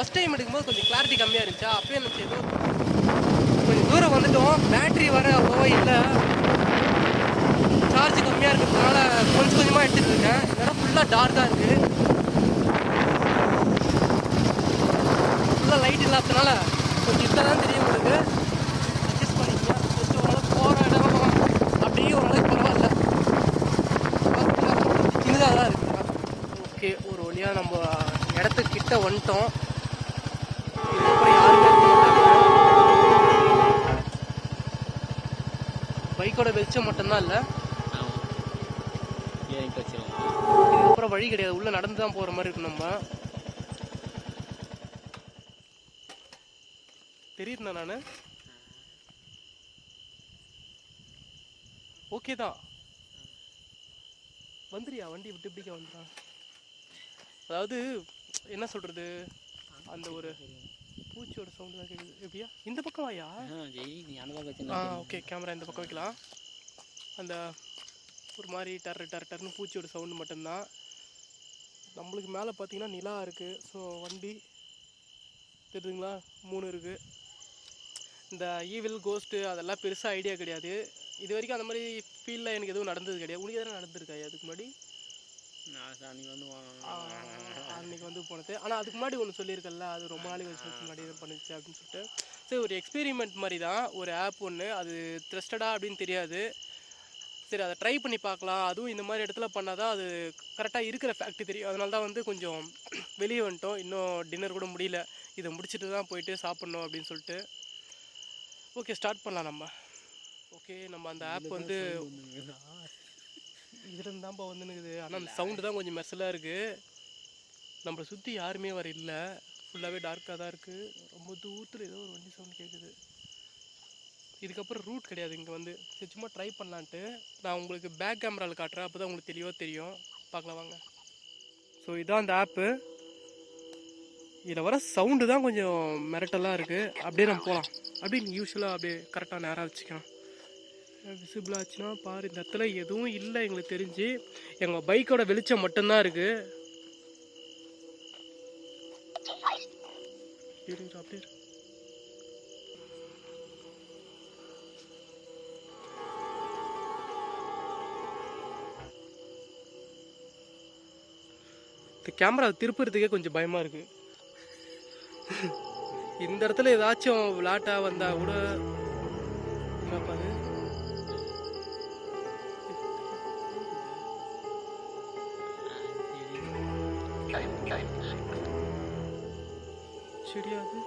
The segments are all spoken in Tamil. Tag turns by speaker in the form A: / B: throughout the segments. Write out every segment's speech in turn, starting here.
A: ஃபஸ்ட் டைம் எடுக்கும்போது கொஞ்சம் கிளாரிட்டி கம்மியாக இருந்துச்சா, அப்போயே எனக்கு ஏதோ கொஞ்சம் தூரம் வந்துட்டோம். பேட்ரி வர அவ்வளோவா இல்லை, சார்ஜ் கம்மியாக இருக்கிறதுனால கொஞ்சம் கொஞ்சமாக எடுத்துகிட்டு இருக்கேன். இதெல்லாம் ஃபுல்லாக டார்க்காக இருக்குது, ஃபுல்லாக லைட் இல்லாததுனால கொஞ்சம் இப்போ தான் தெரியும் உங்களுக்கு. அட்ஜஸ்ட் பண்ணிக்கங்க. ஃபஸ்ட்டு ஓரளவுக்கு போகிற இடம் அப்படியே ஓரளவுக்கு பரவாயில்ல, சின்னதாக தான் இருக்குது. ஓகே, ஒரு வழியாக நம்ம இடத்துக்கு கிட்ட வந்துட்டோம். இதுக்கப்புறம் யாருமே பைக்கோட வெளிச்சம் மட்டும்தான் இல்லை, இதுக்கப்புறம் வழி கிடையாது, உள்ள நடந்து தான் போகிற மாதிரி இருக்கும். நம்ம தெரியுதுண்ணா நான் ஓகே தான். வந்துறியா வண்டி விட்டு இப்படிக்கா வந்துடான். அதாவது என்ன சொல்கிறது, அந்த ஒரு பூச்சியோட சவுண்டு தான் கேட்குது. எப்படியா இந்த பக்கம் வாயா? ஓகே, கேமரா இந்த பக்கம் வைக்கலாம். அந்த ஒரு மாதிரி டர்னு பூச்சியோட சவுண்டு மட்டும்தான். நம்மளுக்கு மேலே பார்த்தீங்கன்னா நிலா இருக்குது. ஸோ வண்டி தெரியுதுங்களா, 3 இருக்குது. இந்த ஈவில் கோஸ்ட்டு அதெல்லாம் பெருசாக ஐடியா கிடையாது. இது வரைக்கும் அந்த மாதிரி ஃபீல்டில் எனக்கு எதுவும் நடந்தது கிடையாது. உனக்கு எதனா நடந்திருக்கா அதுக்கு முன்னாடி? அன்றைக்கி வந்து போனது. ஆனால் அதுக்கு முன்னாடி ஒன்று சொல்லியிருக்கல, அது ரொம்ப நாளைக்கு வருஷத்துக்கு முன்னாடி இது பண்ணுச்சு அப்படின்னு சொல்லிட்டு. சரி, ஒரு எக்ஸ்பெரிமெண்ட் மாதிரி தான் ஒரு ஆப் ஒன்று. அது ட்ரஸ்டடா அப்படின்னு தெரியாது. சரி, அதை ட்ரை பண்ணி பார்க்கலாம். அதுவும் இந்த மாதிரி இடத்துல பண்ணால் தான் அது கரெக்டாக இருக்கிற ஃபேக்ட் தெரியும். அதனால தான் வந்து கொஞ்சம் வெளியே வந்துட்டோம். இன்னும் டின்னர் கூட முடியல, இதை முடிச்சுட்டு தான் போயிட்டு சாப்பிட்ணும் அப்படின்னு சொல்லிட்டு. ஓகே, ஸ்டார்ட் பண்ணலாம் நம்ம. ஓகே, நம்ம அந்த ஆப் வந்து இதுலேருந்து தான்ப்பா வந்துனுக்குது. ஆனால் அந்த சவுண்டு தான் கொஞ்சம் மெர்சலாக இருக்குது. நம்மளை சுற்றி யாருமே வர இல்லை, ஃபுல்லாகவே டார்க்காக தான் இருக்குது. ரொம்ப தூரத்தில் ஏதோ ஒரு வண்டி சவுண்ட் கேட்குது. இதுக்கப்புறம் ரூட் கிடையாது இங்கே வந்து. சரி, சும்மா ட்ரை பண்ணலான்ட்டு நான் உங்களுக்கு பேக் கேமராவில் காட்டுறேன், அப்போ தான் உங்களுக்கு தெளிவாக தெரியும். பார்க்கலாம் வாங்க. ஸோ இதான் அந்த ஆப்பு. இதில் வர சவுண்டு தான் கொஞ்சம் மிரட்டலாக இருக்குது. அப்படியே நம்ம போகலாம். அப்படின்னு யூஸ்வலாக அப்படியே கரெக்டாக நேராக வச்சுக்கலாம். விசிபிள் ஆச்சுன்னா பாரு, இந்த இடத்துல எதுவும் இல்லை எங்களுக்கு தெரிஞ்சு. எங்கள் பைக்கோட வெளிச்சம் மட்டும்தான் இருக்குது. அப்படியே இந்த கேமரா திருப்புறதுக்கே கொஞ்சம் பயமாக இருக்குது. இந்த இடத்துல ஏதாச்சும் விளாட்டா வந்தால் கூட என்னப்பாது. சரியாது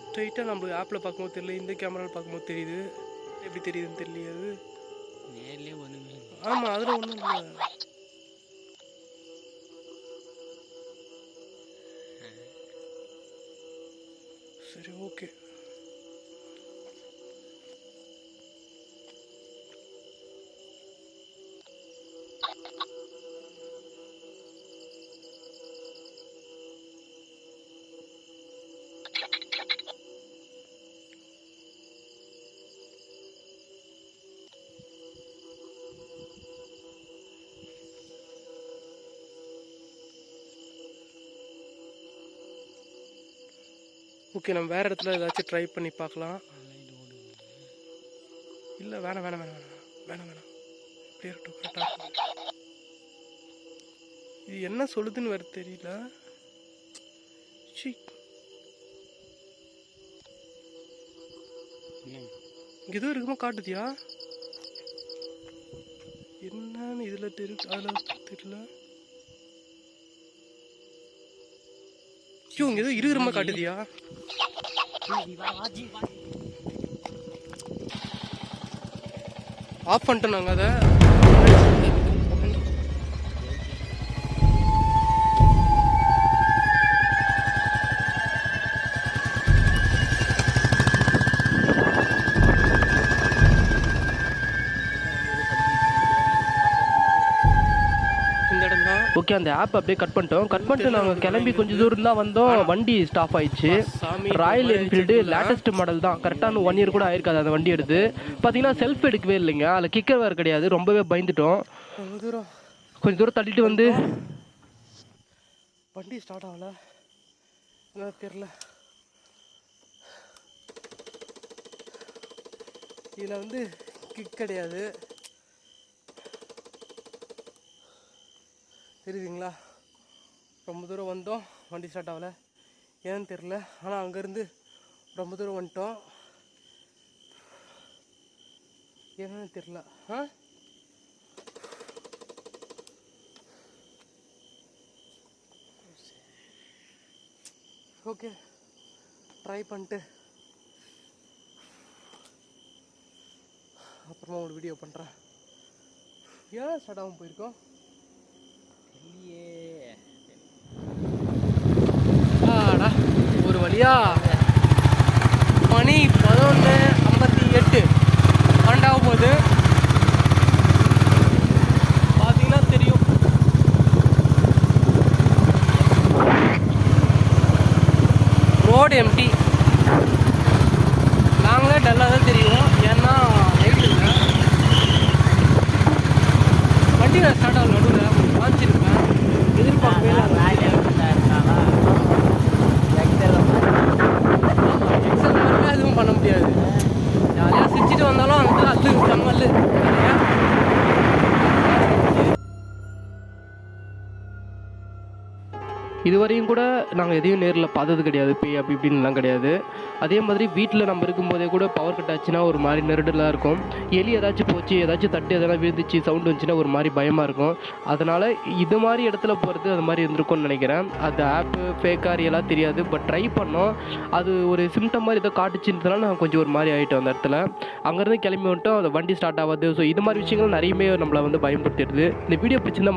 A: ஸ்ட்ரைட்டாக நம்ம ஆப்பில் பார்க்கும்போது தெரியல, இந்த கேமராவில் பார்க்கும்போது தெரியுது. எப்படி தெரியுதுன்னு தெரியல. அது நேர்லேயே ஒன்றுமே. ஆமாம், அதில் ஒன்றும் இல்லை. சரி, ஓகே. ஓகே, நம்ம வேறு இடத்துல ஏதாச்சும் ட்ரை பண்ணி பார்க்கலாம். இல்லை, வேணாம் வேணாம் வேணாம் வேணாம் வேணாம் அப்படியே இருக்கட்டும், கரெக்டாக இருக்கும். இது என்ன சொல்லுதுன்னு வேறு தெரியல. இங்கே எதுவும் இருக்குமா காட்டுதியா? என்னன்னு இதில் அதில் தெரியல. இங்கே எதுவும் இருக்கிற மாதிரி காட்டுதியா? ஆஃப் பண்ணிட்டோம் நாங்கள் அதை. ஓகே, அந்த ஆப் அப்படியே கட் பண்ணிட்டோம். கட் பண்ணிட்டு நாங்கள் கிளம்பி கொஞ்சம் தூரம் தான் வந்தோம். வண்டி ஸ்டாப் ஆயிடுச்சு. ராயல் என்ஃபீல்டு லேட்டஸ்ட் மாடல் தான். கரெக்டாக 1 இயர் கூட ஆயிருக்காது அந்த வண்டி எடுத்து. பார்த்தீங்கன்னா செல்ஃப் எடுக்கவே இல்லைங்க, அதில் கிக்கர் வேறு கிடையாது. ரொம்பவே பயந்துட்டோம். கொஞ்சம் தூரம் தள்ளிட்டு வந்து வண்டி ஸ்டார்ட் ஆகல. என்ன தெரில. இதில் வந்து கிக் கிடையாது, தெரியுதுங்களா? ரொம்ப தூரம் வந்தோம், வண்டி ஸ்டார்ட் ஆகலை, ஏன்னு தெரில. ஆனால் அங்கேருந்து ரொம்ப தூரம் வந்துட்டோம், என்னன்னு தெரில. ஓகே, ட்ரை பண்ணிட்டு அப்புறமா ஒரு வீடியோ பண்ணுறேன். ஏன் ஸ்டார்ட் ஆகாமல் போயிருக்கோம் இல்லையே. ஆடா ஒரு வழியா மணி 11:58 12 போகுது. பார்த்தீங்கன்னா தெரியும், ரோடு எம்டி. நாங்களே டல்லாக தான் தெரியும், ஏன்னா லைட் இல்லை. வண்டி நான் ஸ்டார்ட் ஆகல, நடுவில் காமிச்சிருப்பேன், எதிர்பார்க்கவே இல்லை. எக்ஸல் மாதிரிலாம் எதுவும் பண்ண முடியாது, ஜாலியாக சிரிச்சிட்டு வந்தாலும் அங்கே அது கம்மல். இதுவரையும் கூட நாங்கள் எதையும் நேரில் பார்த்தது கிடையாது, பேய் அப்படி இப்படின்லாம் கிடையாது. அதே மாதிரி வீட்டில் நம்ம இருக்கும்போதே கூட பவர் கட் ஆச்சுன்னா ஒரு மாதிரி நெருடலாக இருக்கும். எலி ஏதாச்சும் போச்சு, ஏதாச்சும் தட்டு எதனா விழுந்துச்சு, சவுண்டு வந்துச்சுன்னா ஒரு மாதிரி பயமாக இருக்கும். அதனால் இது மாதிரி இடத்துல போகிறது அது மாதிரி இருந்திருக்கும்னு நினைக்கிறேன். அது ஆப்பு ஃபேக்காக ரியலாக தெரியாது, பட் ட்ரை பண்ணோம். அது ஒரு சிம்டம் மாதிரி ஏதோ காட்டுச்சுன்றதுனால நாங்கள் கொஞ்சம் ஒரு மாதிரி ஆகிட்டோம் அந்த இடத்துல. அங்கேருந்து கிளம்பி வந்துட்டோம், அந்த வண்டி ஸ்டார்ட் ஆகாது. ஸோ இது மாதிரி விஷயங்கள் நிறையவே நம்மளை வந்து பயன்படுத்திடுது. இந்த வீடியோ பிடிச்சிருந்தா